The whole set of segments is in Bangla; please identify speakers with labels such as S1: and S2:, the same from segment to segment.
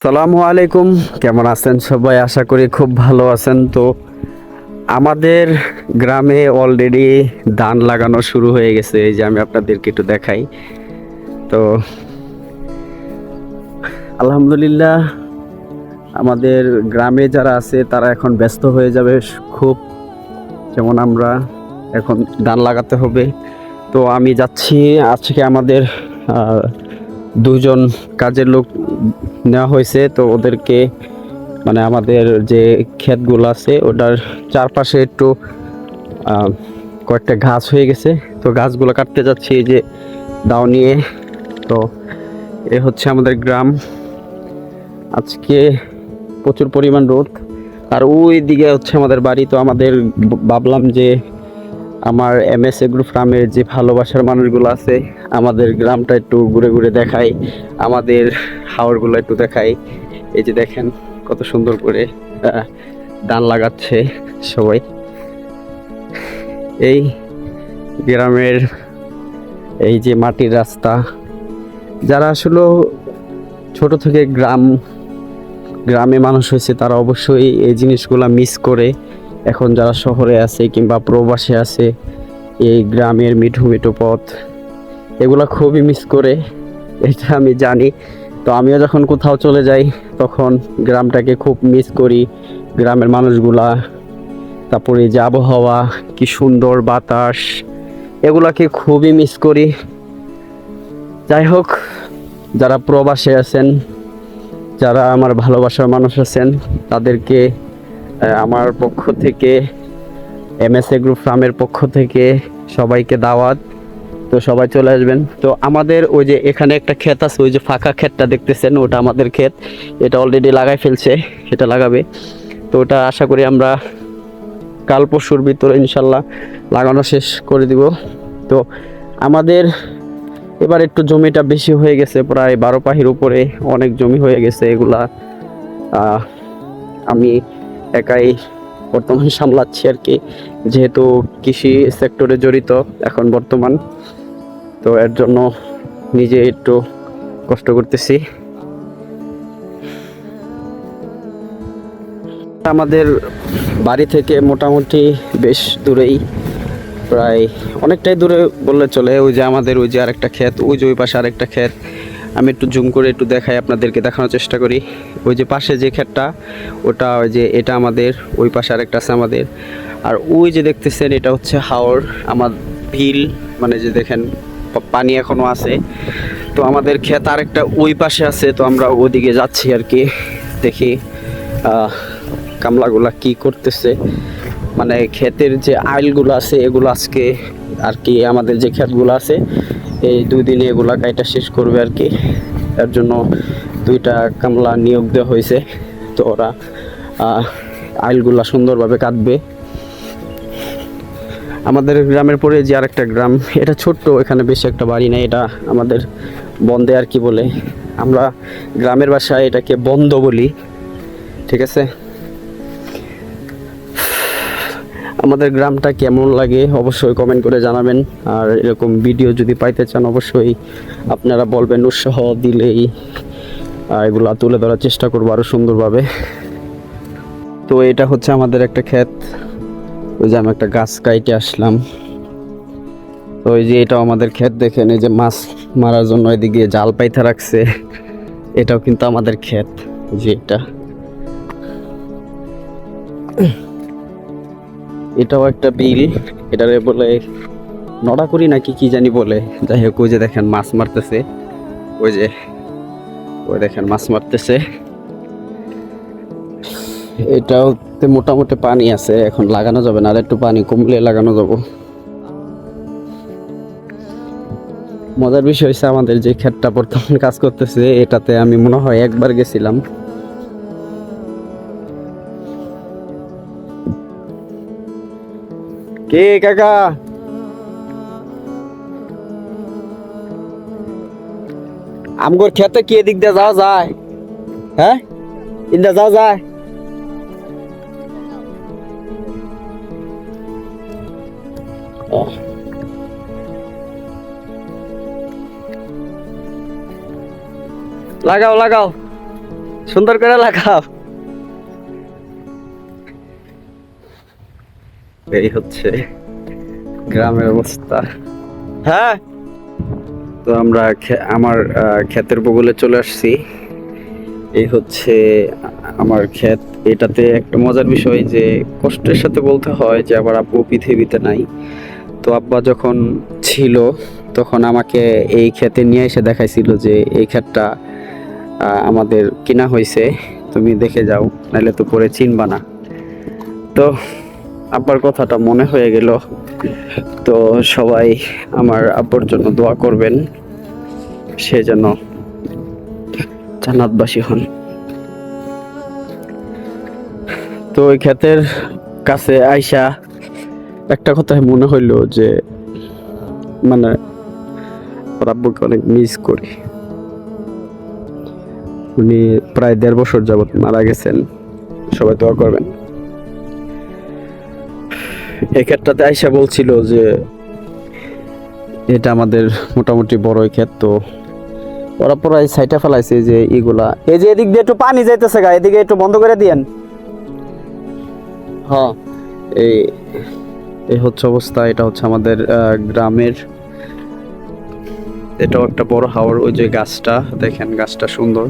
S1: সালামু আলাইকুম। কেমন আছেন সবাই? আশা করি খুব ভালো আছেন। তো আমাদের গ্রামে অলরেডি ধান লাগানো শুরু হয়ে গেছে। এই যে আমি আপনাদেরকে একটু দেখাই। তো আলহামদুলিল্লাহ, আমাদের গ্রামে যারা আছে তারা এখন ব্যস্ত হয়ে যাবে খুব। যেমন আমরা এখন ধান লাগাতে হবে। তো আমি যাচ্ছি। আজকে আমাদের আহ, দুজন কাজের লোক নেওয়া হয়েছে। তো ওদেরকে মানে আমাদের যে ক্ষেতগুলো আছে ওটার চারপাশে একটু আহ, কয়েকটা ঘাস হয়ে গেছে। তো গাছগুলো কাটতে যাচ্ছি এই যে দাও নিয়ে। তো এ হচ্ছে আমাদের গ্রাম। আজকে প্রচুর পরিমাণ রোদ, আর ওই দিকে হচ্ছে আমাদের বাড়ি। তো আমাদের ভাবলাম যে আমার এমএস এগ্রো ফার্মের যে ভালোবাসার মানুষগুলো আছে আমাদের গ্রামটা একটু ঘুরে ঘুরে দেখাই, আমাদের হাওরগুলো একটু দেখাই। এই যে দেখেন কত সুন্দর করে ধান লাগাচ্ছে সবাই। এই গ্রামের এই যে মাটির রাস্তা, যারা আসলে ছোট থেকে গ্রামে মানুষ হয়েছে তারা অবশ্যই এই জিনিসগুলা মিস করে। এখন যারা শহরে আছে কিংবা প্রবাসে আছে, এই গ্রামের মিঠু মিঠু পথ এগুলা খুবই মিস করে, এটা আমি জানি। তো আমিও যখন কোথাও চলে যাই তখন গ্রামটাকে খুব মিস করি, গ্রামের মানুষগুলা, তারপরে যে আবহাওয়া, কি সুন্দর বাতাস, এগুলাকে খুবই মিস করি। যাই হোক, যারা প্রবাসে আছেন, যারা আমার ভালোবাসার মানুষ আছেন, তাদেরকে আমার পক্ষ থেকে, এমএস এগ্রো ফার্মের পক্ষ থেকে সবাইকে দাওয়াত। তো সবাই চলে আসবেন। তো আমাদের ওই যে এখানে একটা ক্ষেত আছে, ওই যে ফাঁকা ক্ষেতটা দেখতেছেন, ওটা আমাদের ক্ষেত। এটা অলরেডি লাগাই ফেলছে, এটা লাগাবে। তো ওটা আশা করি আমরা কাল পরশুর ভিতরে ইনশাল্লাহ লাগানো শেষ করে দিব। তো আমাদের এবার একটু জমিটা বেশি হয়ে গেছে, প্রায় 12 পাহির উপরে অনেক জমি হয়ে গেছে। এগুলা আমি একাই বর্তমান সামলাচ্ছি আর কি, যেহেতু কৃষি সেক্টরে জড়িত এখন বর্তমান। তো এর জন্য নিজে একটু কষ্ট করতেছি। আমাদের বাড়ি থেকে মোটামুটি বেশ দূরেই, প্রায় অনেকটাই দূরে বললে চলে। ওই যে আমাদের ওই যে আরেকটা ক্ষেত, ওই যে ওই পাশে আরেকটা ক্ষেত। আমি একটু জুম করে একটু দেখাই, আপনাদেরকে দেখানোর চেষ্টা করি। ওই যে পাশে যে ক্ষেতটা, ওটা ওই যে এটা আমাদের, ওই পাশে আরেকটা আছে আমাদের। আর ওই যে দেখতেছেন এটা হচ্ছে হাওর, আমার বিল, মানে যে দেখেন পানি এখনো আছে। তো আমাদের ক্ষেত আরেকটা ওই পাশে আছে। তো আমরা ওদিকে যাচ্ছি আর কি, দেখি কামলাগুলা কি করতেছে। মানে ক্ষেতের যে আইলগুলো আছে এগুলো আজকে আর কি, আমাদের যে ক্ষেতগুলো আছে এই 2 দিনে এগুলা কাইটা শেষ করবে আর কি। তার জন্য 2টা কামলা নিয়োগ দেওয়া হয়েছে। তো ওরা আইলগুলা সুন্দরভাবে কাটবে। আমাদের গ্রামের পরে যে আরেকটা গ্রাম, এটা ছোট্ট, এখানে বেশি একটা বাড়ি নাই। এটা আমাদের বন্দে আর কি বলে, আমরা গ্রামের ভাষায় এটাকে বন্দ বলি, ঠিক আছে। আমাদের গ্রামটা কেমন লাগে অবশ্যই কমেন্ট করে জানাবেন। আর এরকম ভিডিও যদি পাইতে চান অবশ্যই আপনারা বলবেন, উৎসাহ দিলেই এগুলা তুলে ধরার চেষ্টা করবো আরও সুন্দরভাবে। তো এটা হচ্ছে আমাদের একটা ক্ষেত। ওই যে আমি একটা গাছ কাইটে আসলাম। তো ওই যে এটাও আমাদের ক্ষেত, দেখেন এই যে মাছ মারার জন্য এদিকে জাল পাইতে রাখছে, এটাও কিন্তু আমাদের ক্ষেত। যে এটাও একটা বিল, এটারে বলে নড়া করি নাকি কি জানি বলে। যাই হোক, ওই যে দেখেন মাছ মারতেছে, ওই যে ওই দেখেন মাছ মারতেছে। এটাও মোটামুটি পানি আছে, এখন লাগানো যাবে না, আর একটু পানি কমলে লাগানো যাবো। মজার বিষয় হচ্ছে আমাদের যে ক্ষেতটা বর্তমান কাজ করতেছে এটাতে আমি মনে হয় একবার গেছিলাম। কে কাকা, আমগোর খেতে কি এদিক দিয়ে যাওয়া যায়? হ্যাঁ, ইন্দা যাওয়া যায়? লাগাও লাগাও, সুন্দর করে লাগাও। এই হচ্ছে গ্রামের অবস্থা। হ্যাঁ, তো আমরা আমার ক্ষেতের বগলে চলে আসছি। এই হচ্ছে আমার ক্ষেত। এটাতে একটা মজার বিষয় যে কষ্টের সাথে বলতে হয় যে আবার আব্বু পৃথিবীতে নাই। তো আব্বা যখন ছিল তখন আমাকে এই ক্ষেতে নিয়ে এসে দেখাইছিল যে এই ক্ষেতটা আমাদের কিনা হয়েছে, তুমি দেখে যাও, নাহলে তো পরে চিনবা না। তো আব্বার কথাটা মনে হয়ে গেল। তো সবাই আমার আব্বুর জন্য দোয়া করবেন, সে যেন জান্নাতবাসী হন। তো ওই ক্ষেতের কাছে আইসা একটা কথা মনে হইলো যে মানে ওর আব্বুকে অনেক মিস করি। উনি প্রায় 1.5 বছর যাবত মারা গেছেন। সবাই দোয়া করবেন। এই ক্ষেতটাতে আইসা বলছিল যে এটা আমাদের মোটামুটি বড়ই ক্ষেত। তো ওরা প্রায় সাইটা ফেলাইছে যে এগুলা, এই যে এদিক দিয়ে একটু পানি যাইতেছে গা, এদিকে একটু বন্ধ করে দিয়েন। হ্যাঁ, এই এই হচ্ছে অবস্থা। এটা হচ্ছে আমাদের গ্রামের, এটাও একটা বড় হাওর। ওই যে গাছটা দেখেন, গাছটা সুন্দর।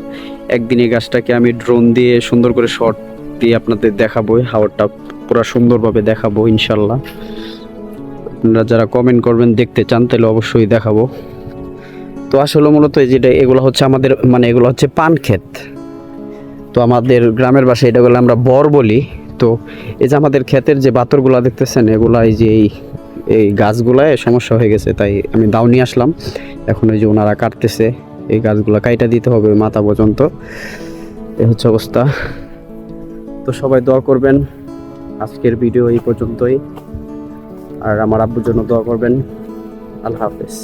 S1: একদিন এই গাছটাকে আমি ড্রোন দিয়ে সুন্দর করে শট দিয়ে আপনাদের দেখাবো, হাওরটা পুরো সুন্দরভাবে দেখাবো ইনশাল্লাহ। আপনারা যারা কমেন্ট করবেন দেখতে চান তাহলে অবশ্যই দেখাবো। তো আসলে মূলত এই যেটা, এগুলো হচ্ছে আমাদের মানে এগুলো হচ্ছে পান ক্ষেত। তো আমাদের গ্রামের ভাষায় এটাগুলো আমরা বর বলি। তো এই যে আমাদের ক্ষেতের যে বাতরগুলা দেখতেছেন, এগুলা এই যে এই গাছগুলায় সমস্যা হয়ে গেছে, তাই আমি দাও নিয়ে আসলাম। এখন ওই যে ওনারা কাটতেছে, এই গাছগুলা কাইটা দিতে হবে মাথা পর্যন্ত। এই হচ্ছে অবস্থা। তো সবাই দোয়া করবেন। আজকের ভিডিও এই পর্যন্তই। আর আমার আব্বুর জন্য দোয়া করবেন। আল্লাহ হাফেজ।